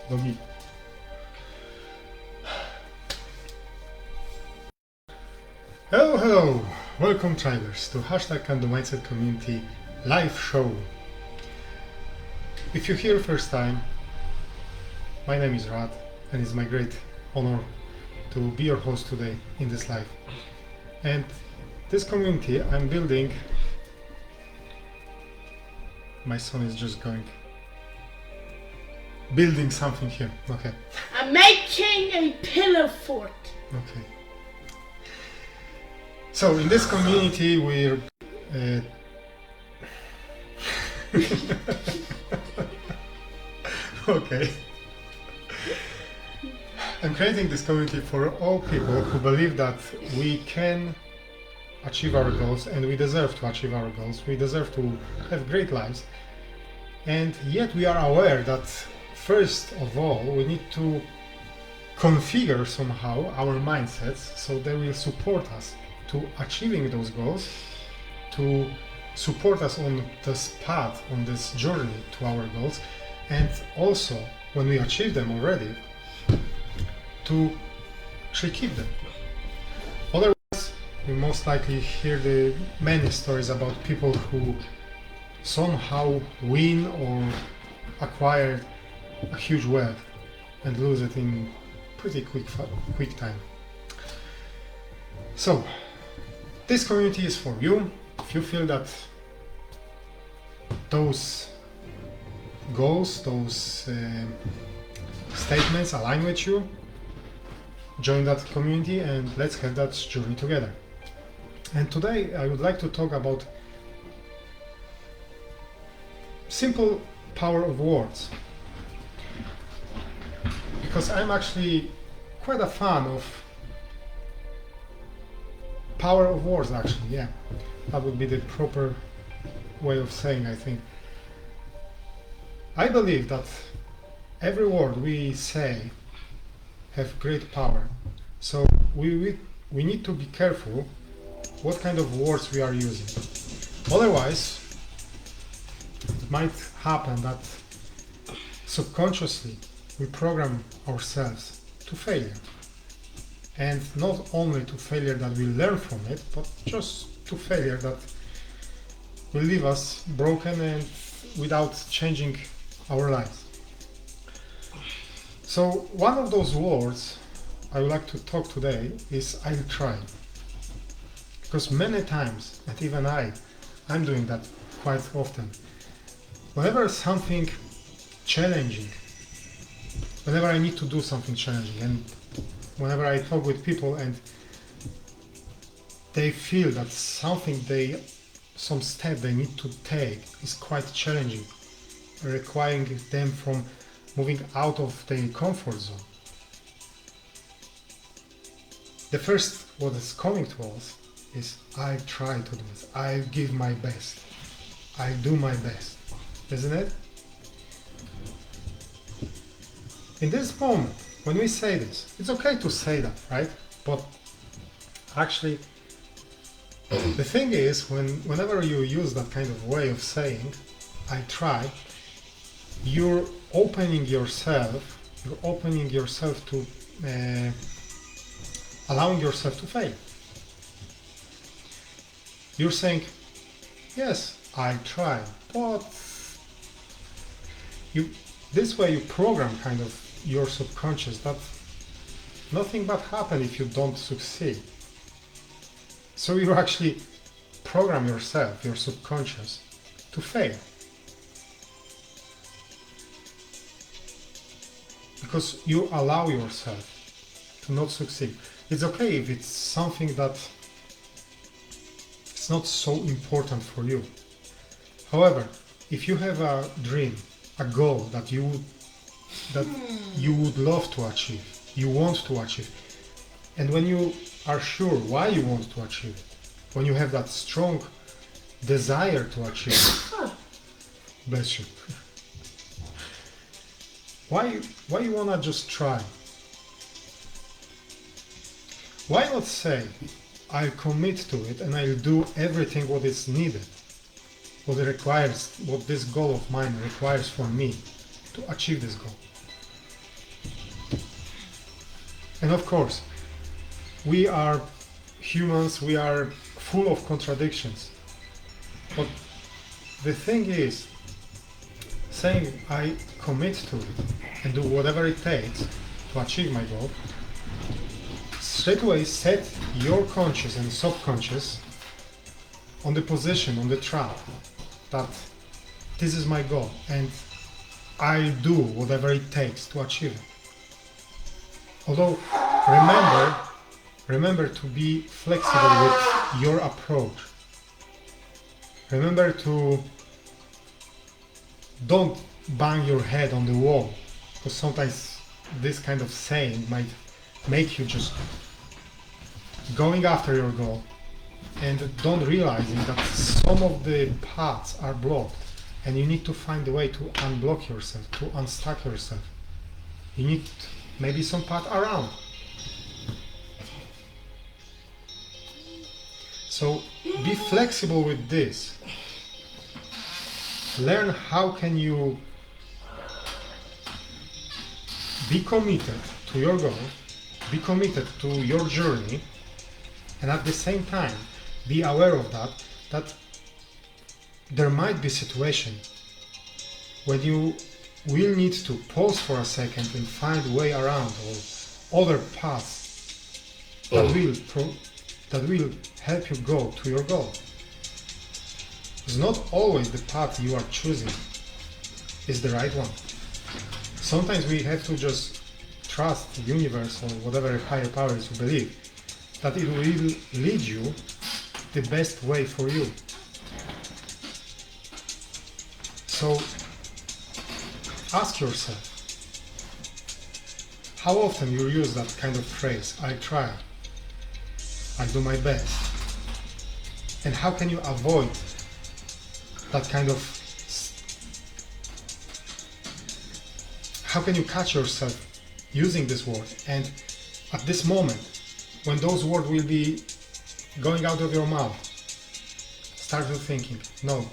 Doggy. Hello, hello! Welcome, tribers, to #canDoMindset community live show. If you're here first time, my name is Rad, and it's my great honor to be your host today in this live. And this community I'm building. My son is just building something here. Okay. I'm making a pillow fort. Okay. So in this community we're okay. I'm creating this community for all people who believe that we can achieve our goals and we deserve to achieve our goals. We deserve to have great lives. And yet we are aware that first of all we need to configure somehow our mindsets so they will support us to achieving those goals, to support us on this path, on this journey to our goals, and also when we achieve them already, to actually keep them. Otherwise, we most likely hear the many stories about people who somehow win or acquire a huge wealth and lose it in pretty quick time. So, this community is for you. If you feel that those goals, those statements align with you, join that community and let's have that journey together. And today I would like to talk about simple power of words, because I'm actually quite a fan of power of words. Actually, yeah, that would be the proper way of saying, I think. I believe that every word we say have great power, so we need to be careful what kind of words we are using. Otherwise it might happen that subconsciously we program ourselves to failure, and not only to failure that we learn from it, but just to failure that will leave us broken and without changing our lives. So one of those words I would like to talk today is I'll try, because many times, and even I'm doing that quite often, whenever something challenging, whenever I need to do something challenging, and whenever I talk with people and they feel that some step they need to take is quite challenging, requiring them from moving out of their comfort zone, the first what is coming to us is I try to do this, I give my best, I do my best, isn't it? In this moment, when we say this, it's okay to say that, right? But actually, the thing is, whenever you use that kind of way of saying, I try, you're opening yourself to allowing yourself to fail. You're saying, yes, I try, but this way you program kind of your subconscious that nothing bad happens if you don't succeed. So you actually program yourself, your subconscious, to fail. Because you allow yourself to not succeed. It's okay if it's something that it's not so important for you. However, if you have a dream, a goal that you would love to achieve, you want to achieve, and when you are sure why you want to achieve it, when you have that strong desire to achieve it, bless you, why you wanna just try? Why not say, I'll commit to it and I'll do everything what is needed, what it requires, what this goal of mine requires for me to achieve this goal. And of course, we are humans, we are full of contradictions. But the thing is, saying I commit to it and do whatever it takes to achieve my goal, straight away set your conscious and subconscious on the position, on the track, that this is my goal and I'll do whatever it takes to achieve it. Although remember to be flexible with your approach. Remember to don't bang your head on the wall, because sometimes this kind of saying might make you just going after your goal and don't realizing that some of the paths are blocked and you need to find a way to unblock yourself, to unstuck yourself. You need maybe some path around. So be flexible with this. Learn how can you be committed to your goal, be committed to your journey, and at the same time be aware of that there might be situations when you will need to pause for a second and find a way around or other paths that will help you go to your goal. It's not always the path you are choosing is the right one. Sometimes we have to just trust the universe or whatever higher powers you believe that it will lead you the best way for you. So ask yourself, how often you use that kind of phrase, I try, I do my best, and how can you avoid that kind of, how can you catch yourself using this word, and at this moment when those words will be going out of your mouth, start to thinking, no,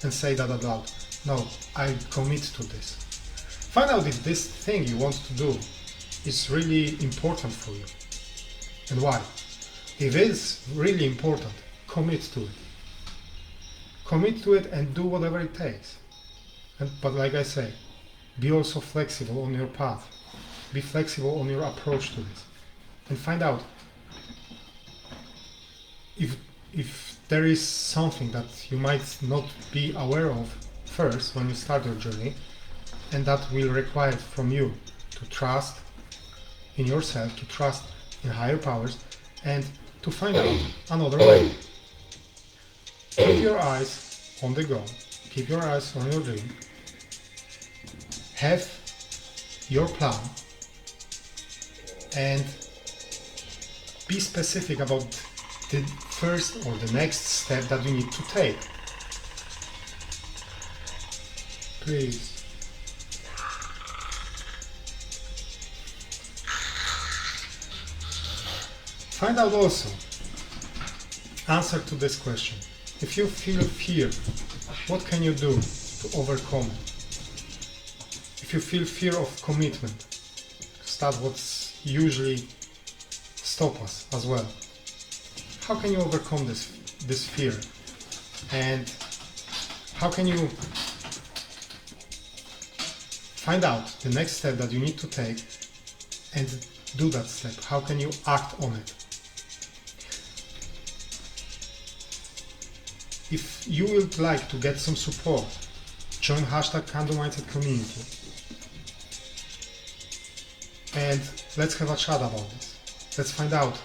and say that out loud, no, I commit to this. Find out if this thing you want to do is really important for you and why. If it is really important, commit to it. Commit to it and do whatever it takes. But like I say, be also flexible on your path. Be flexible on your approach to this. And find out if there is something that you might not be aware of first when you start your journey, and that will require from you to trust in yourself, to trust in higher powers, and to find out another way. Keep your eyes on the goal, keep your eyes on your dream, have your plan, and be specific about the first or the next step that you need to take. Please. Find out also answer to this question. If you feel fear, what can you do to overcome it? If you feel fear of commitment, that's what's usually stop us as well. How can you overcome this fear? And how can you find out the next step that you need to take and do that step? How can you act on it? If you would like to get some support, join #canDoMindset community and let's have a chat about this. Let's find out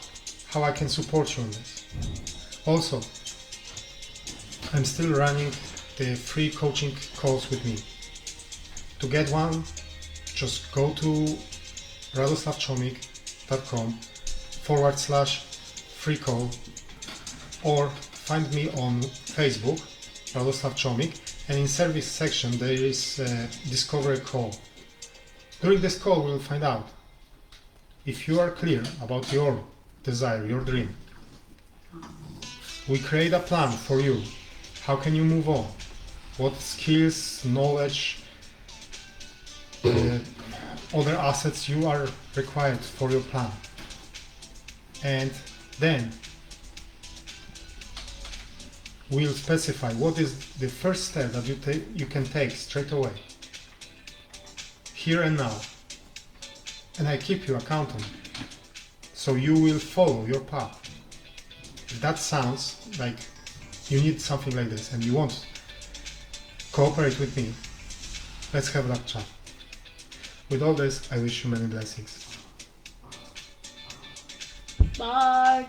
how I can support you on this. Also, I'm still running the free coaching calls with me. To get one, just go to radoslavchomik.com/free call or find me on Facebook, Radoslav Chomik, and in service section there is a discovery call. During this call we will find out if you are clear about your desire, your dream. We create a plan for you. How can you move on? What skills, knowledge, other assets you are required for your plan. And then we'll specify what is the first step that you can take straight away, here and now. And I keep you accountable, so you will follow your path. If that sounds like you need something like this and you want to cooperate with me, let's have that chat. With all this, I wish you many blessings. Bye.